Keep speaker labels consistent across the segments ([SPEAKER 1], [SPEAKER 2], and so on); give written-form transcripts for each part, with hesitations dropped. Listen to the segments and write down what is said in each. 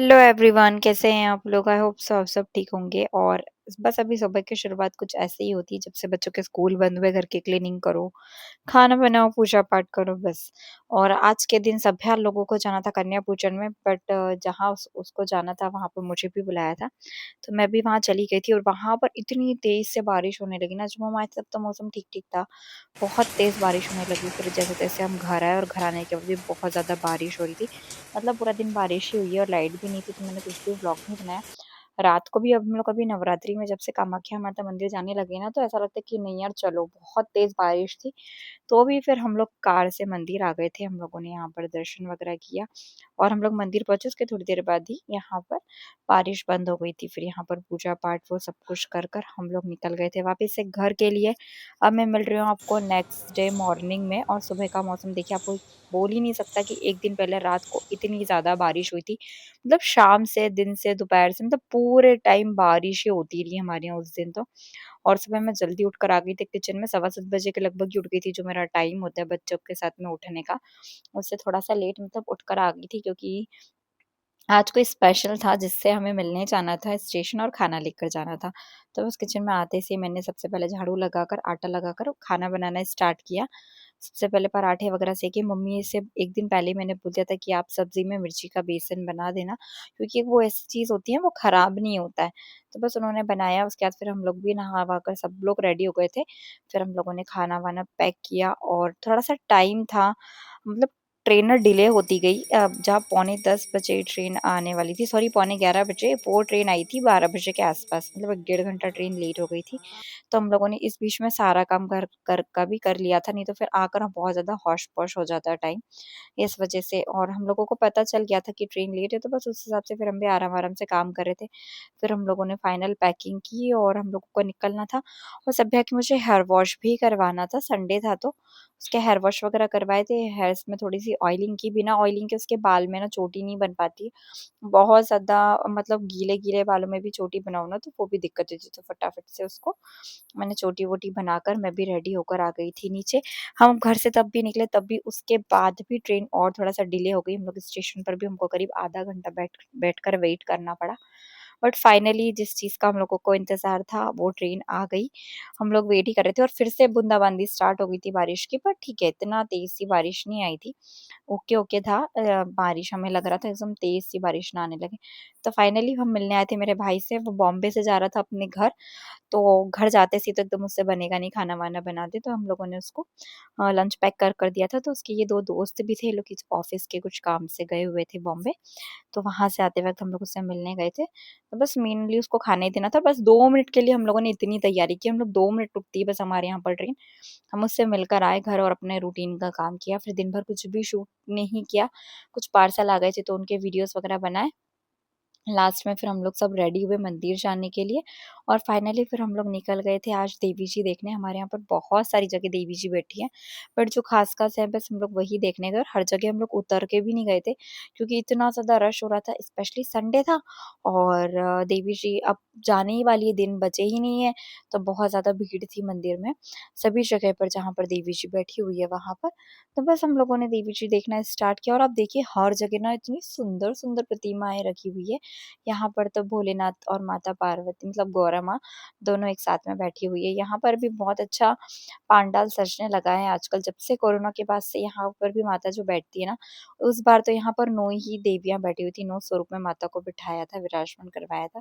[SPEAKER 1] Hello everyone, कैसे हैं आप लोग? आई होप सब ठीक होंगे। और बस अभी सुबह की शुरुआत कुछ ऐसे ही होती है, जब से बच्चों के स्कूल बंद हुए, घर की क्लीनिंग करो, खाना बनाओ, पूजा पाठ करो, बस। और आज के दिन सभ्या लोगों को जाना था कन्या पूजन में, बट जहाँ उसको जाना था वहां पर मुझे भी बुलाया था। तो मैं भी वहां चली गई थी और वहां पर इतनी तेज से बारिश होने लगी ना, जब हम आए तब तो मौसम ठीक ठीक था। बहुत तेज बारिश होने लगी, फिर जैसे तैसे हम घर आए और घर आने के बाद भी बहुत ज्यादा बारिश हो रही थी। मतलब पूरा दिन बारिश ही हुई है और लाइट भी नहीं थी, तो मैंने कुछ भी व्लॉग नहीं बनाया। रात को भी अब हम लोग अभी नवरात्रि में जब से कामाख्या माता मंदिर जाने लगे ना, तो ऐसा लगता है कि नहीं यार चलो, बहुत तेज बारिश थी। तो भी फिर हम लोग कार से मंदिर आ गए थे, हम लोगों ने यहाँ पर दर्शन वगैरह किया। और हम लोग मंदिर पहुंचे, उसके थोड़ी देर बाद ही यहाँ पर बारिश बंद हो गई थी। फिर यहाँ पर पूजा पाठ वो सब कुछ कर कर हम लोग निकल गए थे वापस से घर के लिए। अब मैं मिल रही हूँ आपको नेक्स्ट डे मॉर्निंग में, और सुबह का मौसम देखिए, आपको बोल ही नहीं सकता कि एक दिन पहले रात को इतनी ज्यादा बारिश हुई थी। मतलब शाम से, दिन से, दोपहर से, मतलब पूरे टाइम बारिश ही होती रही हमारे यहाँ उस दिन तो। और सुबह मैं जल्दी उठकर आ गई थी किचन में, 7:15 बजे के लगभग ही उठ गई थी, जो मेरा टाइम होता है बच्चों के साथ में उठने का। उससे थोड़ा सा लेट मतलब उठकर आ गई थी, क्योंकि आज कोई स्पेशल था जिससे हमें मिलने जाना था स्टेशन और खाना लेकर जाना था। तो उस किचन में आते से मैंने सबसे पहले झाड़ू लगाकर, आटा लगाकर खाना बनाना स्टार्ट किया। सबसे पहले पराठे वगैरह सेके। मम्मी से एक दिन पहले मैंने बोल दिया था कि आप सब्जी में मिर्ची का बेसन बना देना, क्योंकि वो ऐसी चीज़ होती है वो खराब नहीं होता है। तो बस उन्होंने बनाया, उसके बाद फिर हम लोग भी नहा वहा कर सब लोग रेडी हो गए थे। फिर हम लोगों ने खाना वाना पैक किया, और थोड़ा सा टाइम था, मतलब ट्रेन ना डिले होती गई। जहाँ 9:45 बजे ट्रेन आने वाली थी, सॉरी 11:15 बजे, वो ट्रेन आई थी 12 बजे के आसपास, मतलब 1 डेढ़ घंटा ट्रेन लेट हो गई थी। तो हम लोगों ने इस बीच में सारा काम कर कर का भी कर लिया था, नहीं तो फिर आकर बहुत ज़्यादा हौश पौश हो जाता है टाइम, इस वजह से। और हम लोगों को पता चल गया था कि ट्रेन लेट है, तो बस उस हिसाब से फिर हम भी आराम आराम से काम कर रहे थे। फिर हम लोगों ने फाइनल पैकिंग की और हम लोगों को निकलना था। और सभ्या की मुझे हेयर वॉश भी करवाना था, संडे था तो उसके हेयर वॉश वगैरह करवाए थे। हेयर्स में थोड़ी सी ऑयलिंग की, बिना ऑयलिंग के उसके बाल में ना चोटी नहीं बन पाती, बहुत ज़्यादा। मतलब गीले गीले बालों में भी चोटी बनाओ ना, तो वो भी दिक्कत होती है, तो फटाफट से उसको मैंने चोटी वोटी बनाकर मैं भी रेडी होकर आ गई थी नीचे। हम घर से तब भी निकले, तब भी उसके बाद भी ट्रेन और थोड़ा सा डिले हो गई। हम लोग स्टेशन पर भी हमको करीब आधा घंटा बैठकर वेट करना पड़ा। बट फाइनली जिस चीज़ का हम लोगों को इंतज़ार था वो ट्रेन आ गई। हम लोग वेट ही कर रहे थे, और फिर से बूंदाबांदी स्टार्ट हो गई थी बारिश की, पर ठीक है, इतना तेज़ सी बारिश नहीं आई थी। ओके ओके था। बारिश हमें लग रहा था एकदम तेज़ सी बारिश ना आने लगे। तो फाइनली हम मिलने आए थे मेरे भाई से, वो बॉम्बे से जा रहा था अपने घर। तो घर जाते सी तो एकदम उससे बनेगा नहीं, खाना-वाना बना दे, तो हम लोगों ने उसको लंच पैक कर दिया था। तो उसके ये 2 दोस्त भी थे, ये लोग किस ऑफ़िस के कुछ काम से गए हुए थे बॉम्बे। तो वहाँ से आते वक़्त हम लोग उससे मिलने गए थे। तो बस मेनली उसको खाना ही देना था। बस 2 मिनट के लिए हम लोगों ने इतनी तैयारी की, हम लोग 2 मिनट रुकती है बस हमारे यहाँ पर ट्रेन। हम उससे मिलकर आए घर और अपने रूटीन का काम किया। फिर दिन भर कुछ भी शूट नहीं किया। कुछ पार्सल आ गए थे तो उनके वीडियोज़ वग़ैरह बनाए। लास्ट में फिर हम लोग सब रेडी हुए मंदिर जाने के लिए, और फाइनली फिर हम लोग निकल गए थे आज देवी जी देखने। हमारे यहाँ पर बहुत सारी जगह देवी जी बैठी हैं, बट जो खास खास है बस हम लोग वही देखने गए। और हर जगह हम लोग उतर के भी नहीं गए थे, क्योंकि इतना ज़्यादा रश हो रहा था, स्पेशली संडे था। और देवी जी अब जाने ही वाली है, दिन बचे ही नहीं है, तो बहुत ज़्यादा भीड़ थी मंदिर में, सभी जगह पर जहाँ पर देवी जी बैठी हुई है वहाँ पर। तो बस हम लोगों ने देवी जी देखना स्टार्ट किया, और आप देखिए हर जगह ना इतनी सुंदर सुंदर प्रतिमाएं रखी हुई है। यहाँ पर तो भोलेनाथ और माता पार्वती, मतलब गौरा माँ, दोनों एक साथ में बैठी हुई है। यहाँ पर भी बहुत अच्छा पांडाल सजने लगा है आजकल, जब से कोरोना के बाद से यहाँ पर भी माता जो बैठती है ना, उस बार तो यहाँ पर 9 ही देवियाँ बैठी हुई थी, 9 स्वरूप में माता को बिठाया था, विराजमान करवाया था।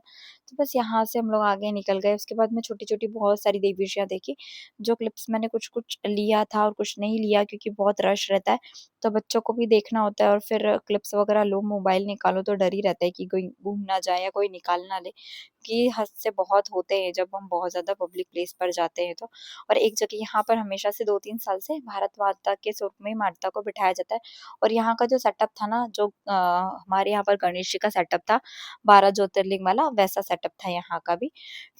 [SPEAKER 1] तो बस यहाँ से हम लोग आगे निकल गए। उसके बाद में छोटी-छोटी बहुत सारी देवीशियाँ देखी, जो क्लिप्स मैंने कुछ-कुछ लिया था और कुछ नहीं लिया, क्योंकि बहुत रश रहता है, तो बच्चों को भी देखना होता है, और फिर क्लिप्स वगैरह लो, मोबाइल निकालो तो डर ही रहता है कि कोई गुम ना जाए या कोई निकाल ना ले, कि हादसे बहुत होते हैं जब हम बहुत ज़्यादा पब्लिक प्लेस पर जाते हैं तो। और एक जगह यहाँ पर हमेशा से 2-3 साल से भारत माता के स्वरूप में ही माता को बिठाया जाता है। और यहाँ का जो सेटअप था ना, जो हमारे यहाँ पर गणेश जी का सेटअप था, 12 ज्योतिर्लिंग वाला, वैसा सेटअप था यहाँ का भी।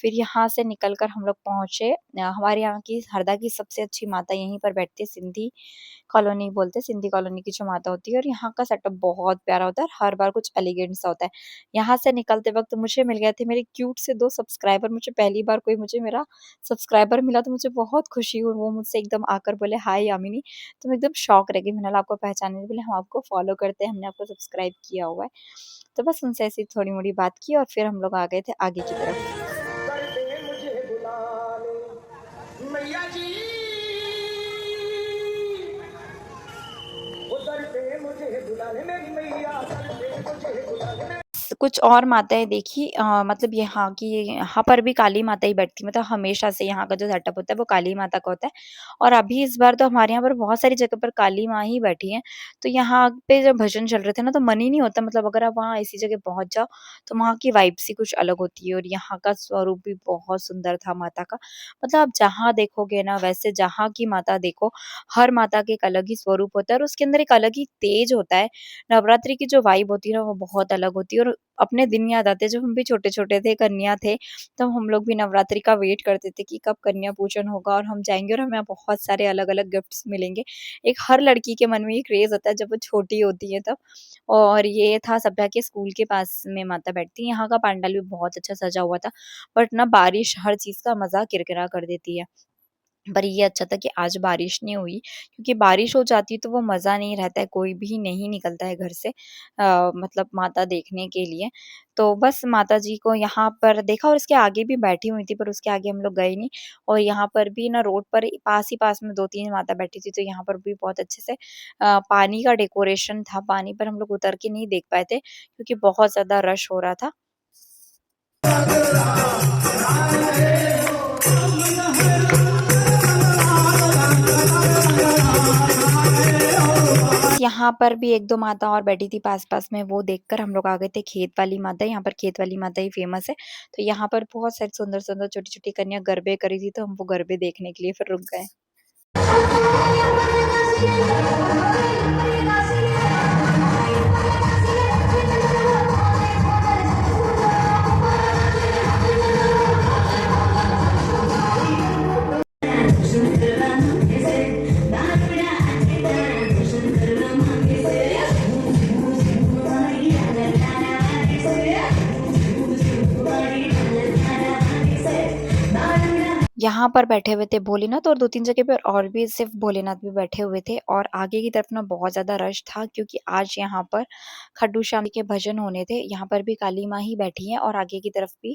[SPEAKER 1] फिर यहाँ से निकल कर हम लोग पहुँचे, हमारे यहाँ की हरदा की सबसे अच्छी माता यहीं पर बैठती है, सिंधी कॉलोनी बोलते हैं, सिंधी कॉलोनी की जो माता होती है और यहाँ का सेटअप बहुत प्यारा होता है और हर बार कुछ एलिगेंट सा होता है। यहाँ से निकलते वक़्त मुझे मिल गए थे मेरे क्यूट से 2 सब्सक्राइबर, मुझे पहली बार कोई मुझे मेरा सब्सक्राइबर मिला तो मुझे बहुत खुशी हुई। वो मुझसे एकदम आकर बोले, "हाय यामिनी।" तो मैं एकदम शॉक रह गई। मैंने बोला, "आपको पहचाने नहीं?" बोले, "हम आपको फ़ॉलो करते हैं, हमने आपको सब्सक्राइब किया हुआ है।" तो बस उनसे ऐसी थोड़ी-मोड़ी बात की और फिर हम लोग आ गए थे आगे की तरफ।
[SPEAKER 2] करते मुझे बुला ले मैया जी वो करते मुझे बुला ले मेरी मैया करते मुझे बुला ले
[SPEAKER 1] कुछ और माताएँ देखी मतलब यहाँ पर भी काली माता ही बैठती है, मतलब हमेशा से यहाँ का जो सेटअप होता है वो काली माता का होता है। और अभी इस बार तो हमारे यहाँ पर बहुत सारी जगह पर काली माँ ही बैठी हैं। तो यहाँ पे जब भजन चल रहे थे ना तो मन ही नहीं होता, मतलब अगर आप वहाँ ऐसी जगह पहुँच जाओ तो वहाँ की वाइब्स ही कुछ अलग होती है और यहाँ का स्वरूप भी बहुत सुंदर था माता का। मतलब आप जहाँ देखोगे ना वैसे जहाँ की माता देखो, हर माता के एक अलग ही स्वरूप होता है और उसके अंदर एक अलग ही तेज होता है। नवरात्रि की जो वाइब होती है ना वो बहुत अलग होती है और अपने दिन याद आते हैं जब हम भी छोटे-छोटे थे, कन्या थे, तब हम लोग भी नवरात्रि का वेट करते थे कि कब कन्या पूजन होगा और हम जाएँगे और हमें बहुत सारे अलग-अलग गिफ्ट्स मिलेंगे। एक हर लड़की के मन में ये क्रेज़ होता है जब वो छोटी होती है तब। और ये था सभ्या के स्कूल के पास में माता बैठती है, यहाँ का पंडाल भी बहुत अच्छा सजा हुआ था, बट ना बारिश हर चीज़ का मज़ा किरकिरा कर देती है। पर ये अच्छा था कि आज बारिश नहीं हुई, क्योंकि बारिश हो जाती तो वो मज़ा नहीं रहता है, कोई भी नहीं निकलता है घर से मतलब माता देखने के लिए। तो बस माता जी को यहाँ पर देखा और इसके आगे भी बैठी हुई थी, पर उसके आगे हम लोग गए नहीं। और यहाँ पर भी ना रोड पर ही पास में 2-3 माता बैठी थी, तो यहाँ पर भी बहुत अच्छे से पानी का डेकोरेशन था, पानी पर हम लोग उतर के नहीं देख पाए थे, क्योंकि बहुत ज़्यादा रश हो रहा था। यहाँ पर भी 1-2 माता और बैठी थी पास-पास में, वो देखकर हम लोग आ गए थे खेत वाली माता, यहाँ पर खेत वाली माता ही फ़ेमस है। तो यहाँ पर बहुत सारी सुंदर-सुंदर, छोटी-छोटी कन्या गरबे कर रही थी, तो हम वो गरबे देखने के लिए फिर रुक गए। यहाँ पर बैठे हुए थे भोलेनाथ और 2-3 जगह पर और भी सिर्फ़ भोलेनाथ भी बैठे हुए थे और आगे की तरफ ना बहुत ज़्यादा रश था, क्योंकि आज यहाँ पर खाटू श्याम जी के भजन होने थे। यहाँ पर भी काली माँ ही बैठी हैं और आगे की तरफ भी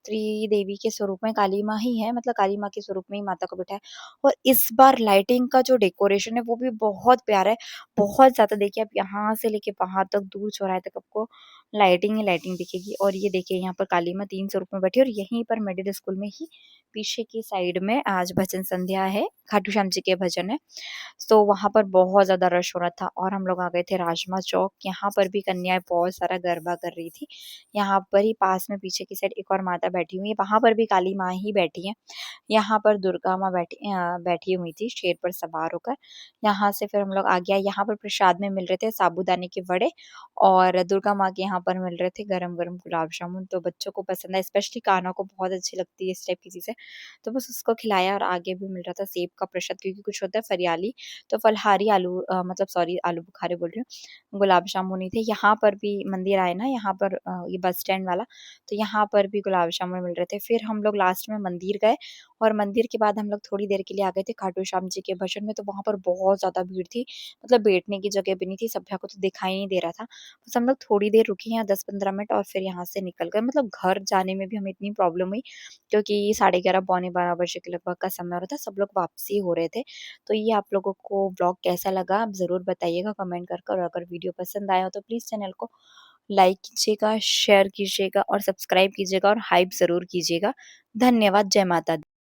[SPEAKER 1] त्रिदेवी के स्वरूप में काली माँ ही है, मतलब काली माँ के स्वरूप में ही माता को बिठाया। और इस बार लाइटिंग का जो डेकोरेशन है वो भी बहुत प्यारा है, बहुत ज़्यादा। देखिए आप यहाँ से लेके वहाँ तक दूर चौराहे तक आपको लाइटिंग ही लाइटिंग दिखेगी। और ये देखिए यहाँ पर काली माँ 3 स्वरूप में बैठी है और यहीं पर मिडिल स्कूल में ही पीछे की साइड में आज भजन संध्या है, खाटू श्याम जी के भजन है। तो वहाँ पर बहुत ज़्यादा रश हो रहा था और हम लोग आ गए थे राजमा चौक, यहाँ पर भी कन्याएँ बहुत सारा गरबा कर रही थी। यहाँ पर ही पास में पीछे की साइड एक और माता बैठी हुई है, वहाँ पर भी काली माँ ही बैठी हैं। यहाँ पर दुर्गा माँ बैठी हुई थी शेर पर सवार होकर। यहाँ से फिर हम लोग आ गया, यहाँ पर प्रसाद में मिल रहे थे साबूदाने के वड़े और दुर्गा माँ के यहाँ पर मिल रहे थे गरम-गरम गुलाब जामुन, तो बच्चों को पसंद है, स्पेशली कान्हा को बहुत अच्छी लगती है इस टाइप की चीज़ें। तो बस उसको खिलाया और आगे भी मिल रहा था सेब का प्रसाद, क्योंकि कुछ होता है फरियाली, तो फलहारी मतलब सॉरी आलू बुखारे बोल रही हूँ, गुलाब जामुन ही थे। यहाँ पर भी मंदिर आए ना, यहाँ पर ये बस स्टैंड वाला, तो यहाँ पर भी गुलाब जामुन मिल रहे थे। फिर हम लोग लास्ट में मंदिर गए और मंदिर के बाद हम लोग थोड़ी देर के लिए आ गए थे खाटू श्याम जी के भजन में, तो वहाँ पर बहुत ज़्यादा भीड़ थी, मतलब बैठने की जगह भी नहीं थी, सभ्या को तो दिखाई नहीं दे रहा था। बस हम लोग थोड़ी देर रुके यहाँ 10-15 मिनट और फिर यहाँ से निकल गए, मतलब घर जाने में भी हमें इतनी प्रॉब्लम हुई, क्योंकि 11:30 पौने 12 बजे के लगभग का समय हो रहा था, सब लोग वापसी हो रहे थे। तो ये आप लोगों को व्लॉग कैसा लगा आप ज़रूर बताइएगा कमेंट कर कर, और अगर वीडियो पसंद आया हो तो प्लीज़ चैनल को लाइक कीजिएगा, शेयर कीजिएगा और सब्सक्राइब कीजिएगा और हाइप ज़रूर कीजिएगा। धन्यवाद, जय माता दी।